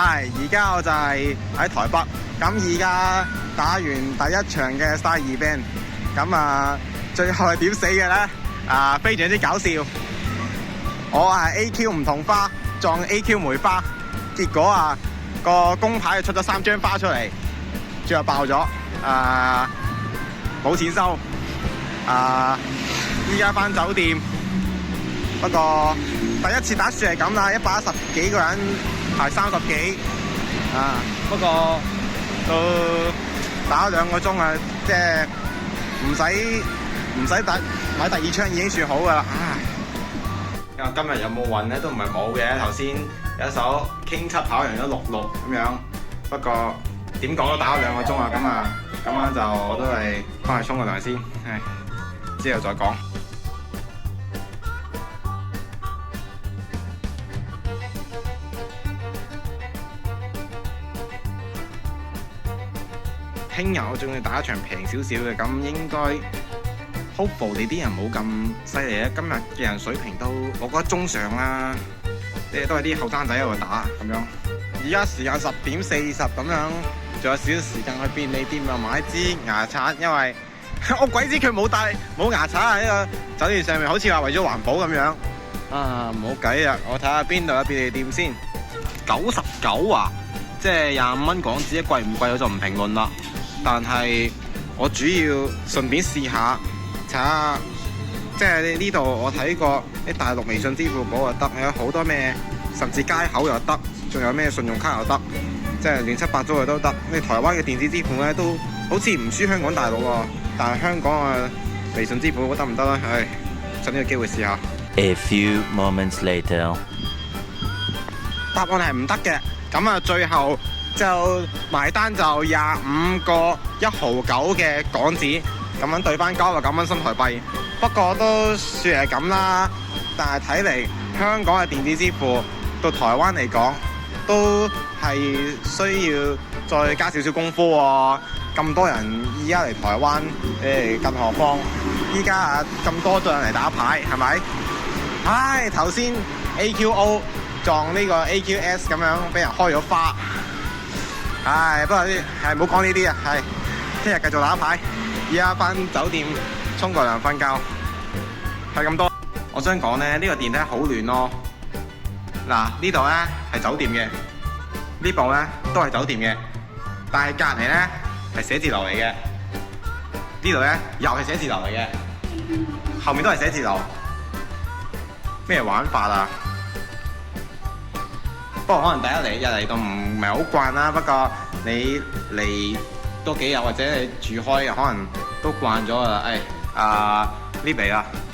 而家我就係喺台北，咁而家打完第一場嘅 Star Event， 咁最後係點死嘅咧？非常之搞笑，我係 AQ 唔同花撞 AQ 梅花，結果個公牌出咗3張花出嚟，最後爆咗，冇錢收，依家返酒店。不過第一次打算係咁啦，110幾個人排30幾，不過都打咗2個鐘啊，即係唔使買第2槍已經算好噶啦。因為今日有冇運咧都唔係冇嘅，頭先有一手傾7跑贏咗66咁樣，不過點講都打咗2個鐘啊，咁樣就我都係翻去沖個涼先，之後再講。聽日我仲要打一場平少少嘅，咁應該 hopefully 啲人冇咁犀利啊！今日嘅人水平都我覺得中上啦，都係啲後生仔喺度打咁樣。而家時間10點40咁樣，仲有少少時間去便利店買支牙刷，因為我鬼知佢冇牙刷喺個酒店上面，好似話為咗環保咁樣。冇計啊！我睇下邊度有便利店先。99啊，即係25蚊港紙，貴唔貴我就唔評論啦。但係我主要順便試下睇下，即係呢度我睇過啲大陸微信支付寶又得，有好多咩，甚至街口又得，仲有咩信用卡又得，即係亂七八糟嘅都得。你台灣嘅電子支付咧都好似唔輸香港大陸喎，但係香港嘅微信支付寶得唔得咧？趁呢個機會試下。A few moments later， 答案係唔得嘅，咁最後就埋單就25個1.9嘅港紙，咁樣兌翻99蚊新台幣。不過都算係咁啦，但係睇嚟香港嘅電子支付到台灣嚟講，都係需要再加少少功夫喎。咁多人依家嚟台灣，更何況依家咁多隊人嚟打牌，係咪？頭先 AQO 撞呢個 AQS 咁樣，俾人開咗花。不過唔好講呢啲啊，聽日繼續打牌。而家返酒店沖個涼瞓覺，係咁多。我想講咧，呢個電梯好亂咯。嗱，呢度咧係酒店嘅，呢部咧都係酒店嘅，但係隔離咧係寫字樓嚟嘅，呢度咧又係寫字樓嚟嘅，後面都係寫字樓。咩玩法啊？不過可能第一日嚟到唔係好慣啦，不過你嚟多幾日或者你住開，可能都慣咗啦。呢邊啦〜